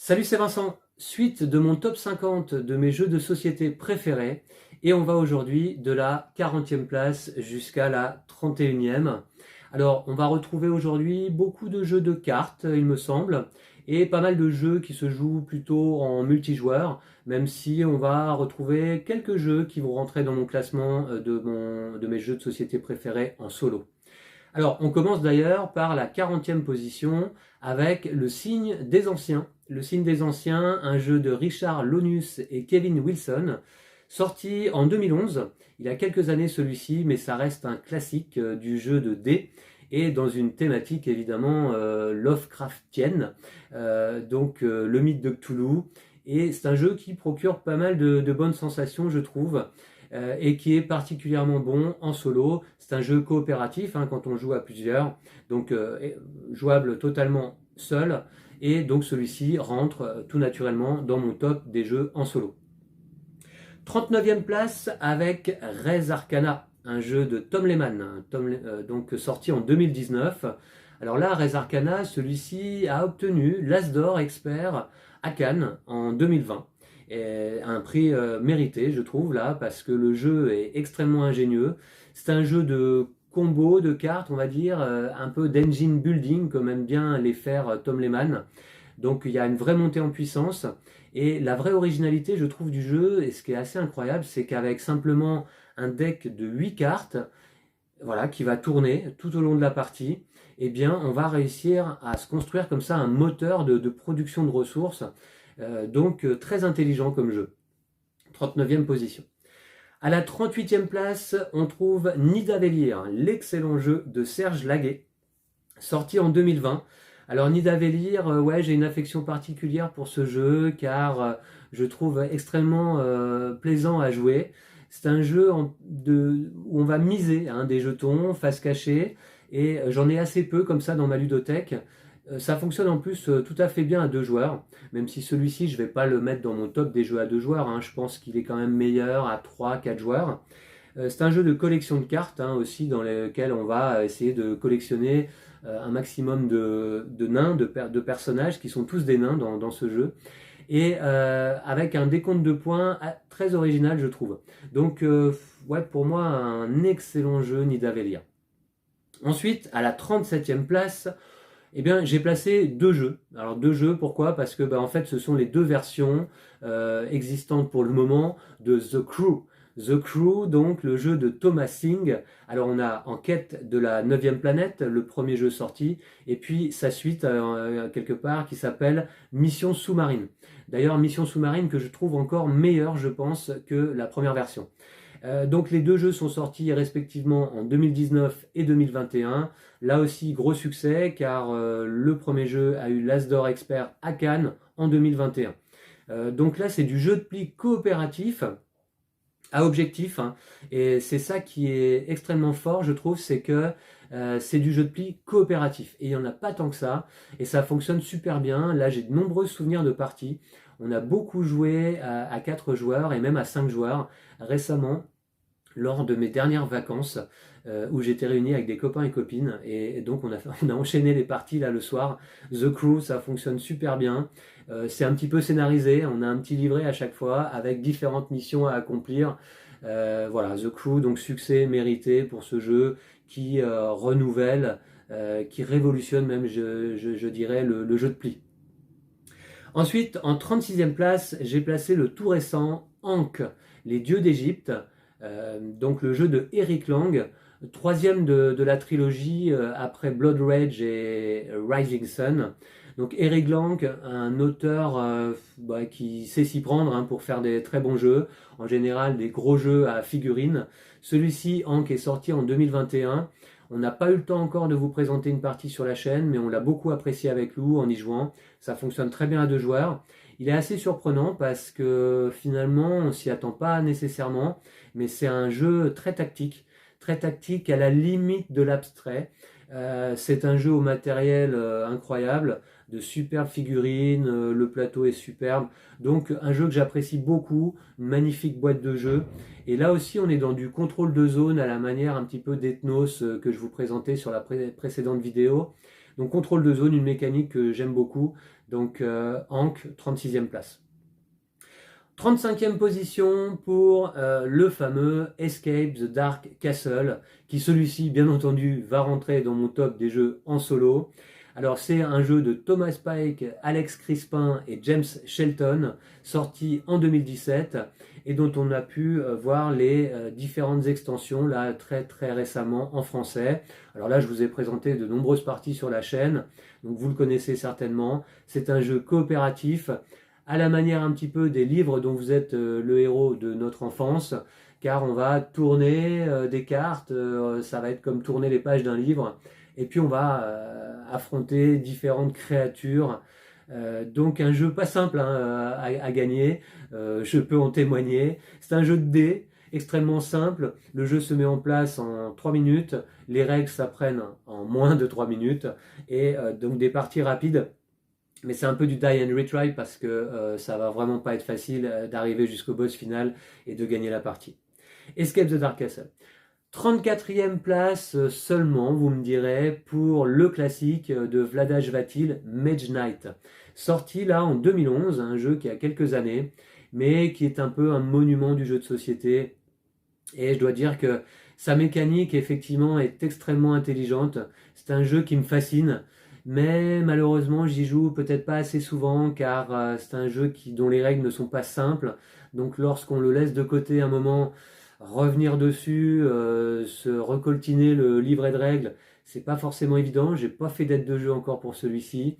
Salut, c'est Vincent. Suite de mon top 50 de mes jeux de société préférés. Et on va aujourd'hui de la 40e place jusqu'à la 31e. Alors, on va retrouver aujourd'hui beaucoup de jeux de cartes, il me semble, et pas mal de jeux qui se jouent plutôt en multijoueur, même si on va retrouver quelques jeux qui vont rentrer dans mon classement de mes jeux de société préférés en solo. Alors, on commence d'ailleurs par la 40e position avec Le Signe des Anciens. Le Signe des Anciens, un jeu de Richard Lonus et Kevin Wilson, sorti en 2011. Il a quelques années celui-ci, mais ça reste un classique du jeu de dés et dans une thématique évidemment Lovecraftienne, le mythe de Cthulhu. Et c'est un jeu qui procure pas mal de bonnes sensations, je trouve, et qui est particulièrement bon en solo. C'est un jeu coopératif quand on joue à plusieurs, donc jouable totalement seul, et donc celui-ci rentre tout naturellement dans mon top des jeux en solo. 39e place avec Res Arcana, un jeu de Tom Lehmann, donc sorti en 2019. Alors là, Res Arcana, celui-ci a obtenu l'As d'Or Expert à Cannes en 2020. Et un prix mérité, je trouve, là, parce que le jeu est extrêmement ingénieux. C'est un jeu de combo de cartes, on va dire, un peu d'engine building, comme aime bien les faire Tom Lehmann. Donc il y a une vraie montée en puissance. Et la vraie originalité, je trouve, du jeu, et ce qui est assez incroyable, c'est qu'avec simplement un deck de 8 cartes, voilà, qui va tourner tout au long de la partie, eh bien, on va réussir à se construire comme ça un moteur de production de ressources. Très intelligent comme jeu. 39e position. À la 38e place, on trouve Nidavellir, l'excellent jeu de Serge Laguet, sorti en 2020. Alors Nidavellir, ouais, j'ai une affection particulière pour ce jeu car je trouve extrêmement plaisant à jouer. C'est un jeu où on va miser des jetons face cachée et j'en ai assez peu comme ça dans ma ludothèque. Ça fonctionne en plus tout à fait bien à deux joueurs, même si celui-ci je ne vais pas le mettre dans mon top des jeux à deux joueurs, je pense qu'il est quand même meilleur à 3-4 joueurs. C'est un jeu de collection de cartes aussi dans lequel on va essayer de collectionner un maximum de nains, de personnages qui sont tous des nains dans ce jeu. Et avec un décompte de points très original, je trouve. Donc, ouais, pour moi, un excellent jeu Nidavellir. Ensuite, à la 37e place, eh bien, j'ai placé deux jeux. Alors deux jeux, pourquoi? Parce que en fait, ce sont les deux versions existantes pour le moment de The Crew. The Crew, donc le jeu de Thomas Singh. Alors on a En quête de la 9e planète, le premier jeu sorti, et puis sa suite quelque part qui s'appelle Mission sous-marine. D'ailleurs, Mission sous-marine que je trouve encore meilleure, je pense, que la première version. Donc les deux jeux sont sortis respectivement en 2019 et 2021. Là aussi, gros succès car le premier jeu a eu l'As d'Or Expert à Cannes en 2021. Donc là, c'est du jeu de pli coopératif à objectif. Et c'est ça qui est extrêmement fort, je trouve, c'est que c'est du jeu de pli coopératif. Et il n'y en a pas tant que ça. Et ça fonctionne super bien. Là, j'ai de nombreux souvenirs de parties. On a beaucoup joué à 4 joueurs et même à 5 joueurs récemment, lors de mes dernières vacances où j'étais réuni avec des copains et copines et donc on a enchaîné les parties là le soir. The Crew, ça fonctionne super bien, c'est un petit peu scénarisé, on a un petit livret à chaque fois avec différentes missions à accomplir. Voilà, The Crew, donc succès mérité pour ce jeu qui renouvelle, qui révolutionne même je dirais le jeu de pli. Ensuite, en 36e place, j'ai placé le tout récent Ankh, les dieux d'Égypte, donc le jeu de Eric Lang, troisième de la trilogie après Blood Rage et Rising Sun. Donc Eric Lang, un auteur qui sait s'y prendre pour faire des très bons jeux, en général des gros jeux à figurines. Celui-ci, Ankh, est sorti en 2021. On n'a pas eu le temps encore de vous présenter une partie sur la chaîne, mais on l'a beaucoup apprécié avec Lou en y jouant. Ça fonctionne très bien à deux joueurs. Il est assez surprenant parce que finalement, on s'y attend pas nécessairement, mais c'est un jeu très tactique à la limite de l'abstrait. C'est un jeu au matériel incroyable, de superbes figurines, le plateau est superbe. Donc un jeu que j'apprécie beaucoup, une magnifique boîte de jeu. Et là aussi, on est dans du contrôle de zone à la manière un petit peu d'Ethnos que je vous présentais sur la précédente vidéo. Donc contrôle de zone, une mécanique que j'aime beaucoup. Donc Ankh, 36e place. 35e position pour le fameux Escape the Dark Castle, qui celui-ci, bien entendu, va rentrer dans mon top des jeux en solo. Alors c'est un jeu de Thomas Pike, Alex Crispin et James Shelton, sorti en 2017 et dont on a pu voir les différentes extensions là très très récemment en français. Alors là je vous ai présenté de nombreuses parties sur la chaîne, donc vous le connaissez certainement. C'est un jeu coopératif à la manière un petit peu des livres dont vous êtes le héros de notre enfance, car on va tourner des cartes, ça va être comme tourner les pages d'un livre, et puis on va affronter différentes créatures. Donc un jeu pas simple hein, à gagner, je peux en témoigner. C'est un jeu de dés extrêmement simple, le jeu se met en place en 3 minutes, les règles s'apprennent en moins de 3 minutes, et donc des parties rapides. Mais c'est un peu du die and retry parce que ça va vraiment pas être facile d'arriver jusqu'au boss final et de gagner la partie. Escape the Dark Castle. 34e place seulement, vous me direz, pour le classique de Vlaada Chvátil, Mage Knight. Sorti là en 2011, un jeu qui a quelques années, mais qui est un peu un monument du jeu de société. Et je dois dire que sa mécanique, effectivement, est extrêmement intelligente. C'est un jeu qui me fascine. Mais malheureusement, j'y joue peut-être pas assez souvent car c'est un jeu dont les règles ne sont pas simples. Donc lorsqu'on le laisse de côté un moment, revenir dessus, se recoltiner le livret de règles, c'est pas forcément évident. J'ai pas fait d'aide de jeu encore pour celui-ci.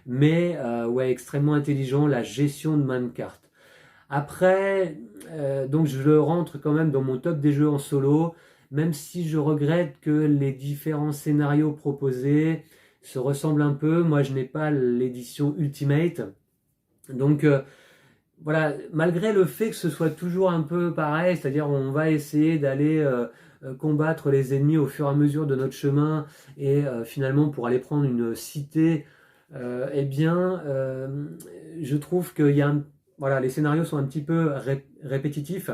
Mais ouais, extrêmement intelligent, la gestion de main de cartes. Après, donc je le rentre quand même dans mon top des jeux en solo, même si je regrette que les différents scénarios proposés se ressemblent un peu. Moi, je n'ai pas l'édition Ultimate. Donc, voilà, malgré le fait que ce soit toujours un peu pareil, c'est-à-dire on va essayer d'aller combattre les ennemis au fur et à mesure de notre chemin, et finalement pour aller prendre une cité, eh bien, je trouve qu'il y a voilà, les scénarios sont un petit peu répétitifs.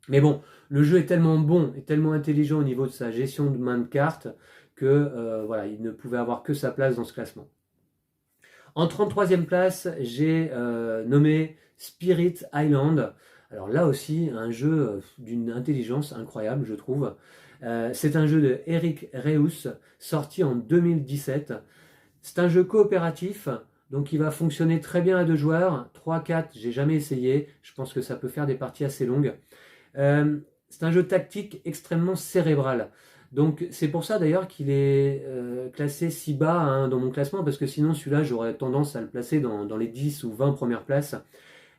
Mais bon, le jeu est tellement bon et tellement intelligent au niveau de sa gestion de main de cartes que voilà, il ne pouvait avoir que sa place dans ce classement. En 33e place, j'ai nommé Spirit Island. Alors là aussi, un jeu d'une intelligence incroyable, je trouve. C'est un jeu de Eric Reus, sorti en 2017. C'est un jeu coopératif, donc il va fonctionner très bien à 2 joueurs. 3-4, j'ai jamais essayé. Je pense que ça peut faire des parties assez longues. C'est un jeu tactique extrêmement cérébral. Donc c'est pour ça d'ailleurs qu'il est classé si bas hein, dans mon classement, parce que sinon celui-là j'aurais tendance à le placer dans les 10 ou 20 premières places.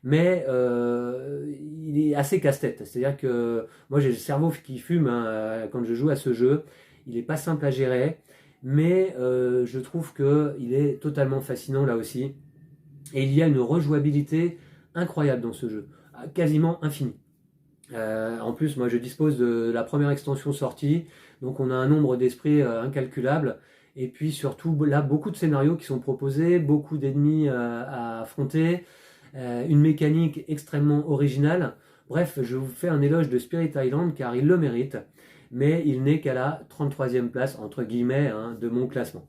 Mais il est assez casse-tête. C'est-à-dire que moi j'ai le cerveau qui fume hein, quand je joue à ce jeu. Il n'est pas simple à gérer, mais je trouve qu'il est totalement fascinant là aussi. Et il y a une rejouabilité incroyable dans ce jeu, quasiment infinie. En plus, moi je dispose de la première extension sortie, donc on a un nombre d'esprits incalculable, et puis surtout là beaucoup de scénarios qui sont proposés, beaucoup d'ennemis à affronter, une mécanique extrêmement originale. Bref, je vous fais un éloge de Spirit Island car il le mérite, mais il n'est qu'à la 33e place, entre guillemets, hein, de mon classement.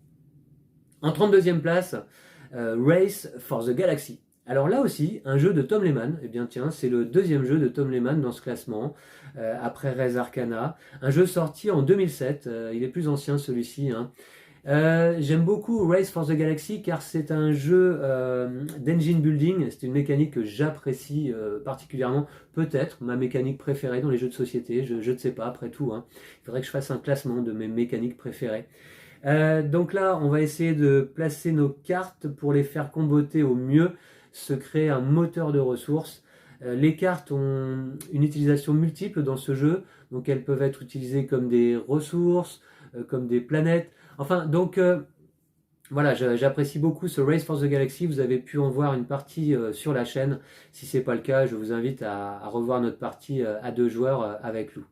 En 32e place, Race for the Galaxy. Alors là aussi, un jeu de Tom Lehmann, eh bien tiens, c'est le deuxième jeu de Tom Lehmann dans ce classement, après Res Arcana. Un jeu sorti en 2007, il est plus ancien celui-ci. Hein. J'aime beaucoup Race for the Galaxy car c'est un jeu d'engine building, c'est une mécanique que j'apprécie particulièrement, peut-être ma mécanique préférée dans les jeux de société, je ne sais pas après tout. Hein. Il faudrait que je fasse un classement de mes mécaniques préférées. Donc là, on va essayer de placer nos cartes pour les faire comboter au mieux, se créer un moteur de ressources. Les cartes ont une utilisation multiple dans ce jeu, donc elles peuvent être utilisées comme des ressources, comme des planètes. Enfin, donc voilà, j'apprécie beaucoup ce Race for the Galaxy. Vous avez pu en voir une partie sur la chaîne. Si ce n'est pas le cas, je vous invite à revoir notre partie à 2 joueurs avec Lou.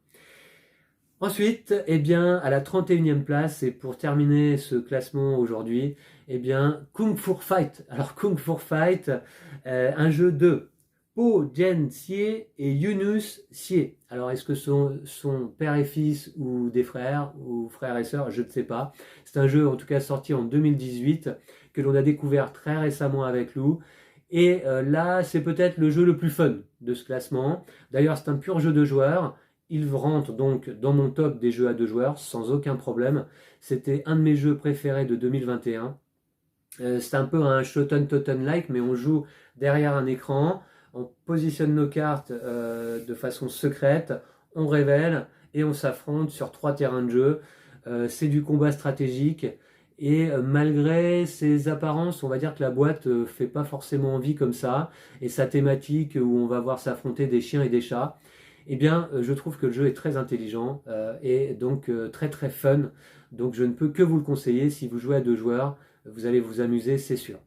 Ensuite, eh bien, à la 31e place, et pour terminer ce classement aujourd'hui, eh bien, Kung Fu Fight. Alors, Kung Fu Fight, un jeu de Po Jen Xie et Yunus Xie. Alors, est-ce que sont père et fils ou des frères ou frères et sœurs? Je ne sais pas. C'est un jeu en tout cas sorti en 2018 que l'on a découvert très récemment avec Lou. Et là, c'est peut-être le jeu le plus fun de ce classement. D'ailleurs, c'est un pur jeu de joueurs. Il rentre donc dans mon top des jeux à deux joueurs sans aucun problème. C'était un de mes jeux préférés de 2021. C'est un peu un Shoten Totem-like, mais on joue derrière un écran, on positionne nos cartes de façon secrète, on révèle et on s'affronte sur 3 terrains de jeu. C'est du combat stratégique et malgré ses apparences, on va dire que la boîte fait pas forcément envie comme ça, et sa thématique où on va voir s'affronter des chiens et des chats, eh bien je trouve que le jeu est très intelligent et donc très très fun. Donc je ne peux que vous le conseiller si vous jouez à deux joueurs. Vous allez vous amuser, c'est sûr.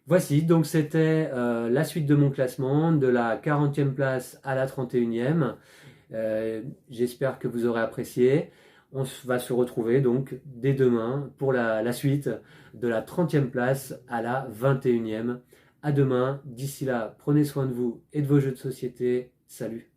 Voici, donc c'était la suite de mon classement, de la 40e place à la 31e. J'espère que vous aurez apprécié. On va se retrouver donc dès demain pour la suite de la 30e place à la 21e. À demain. D'ici là, prenez soin de vous et de vos jeux de société. Salut!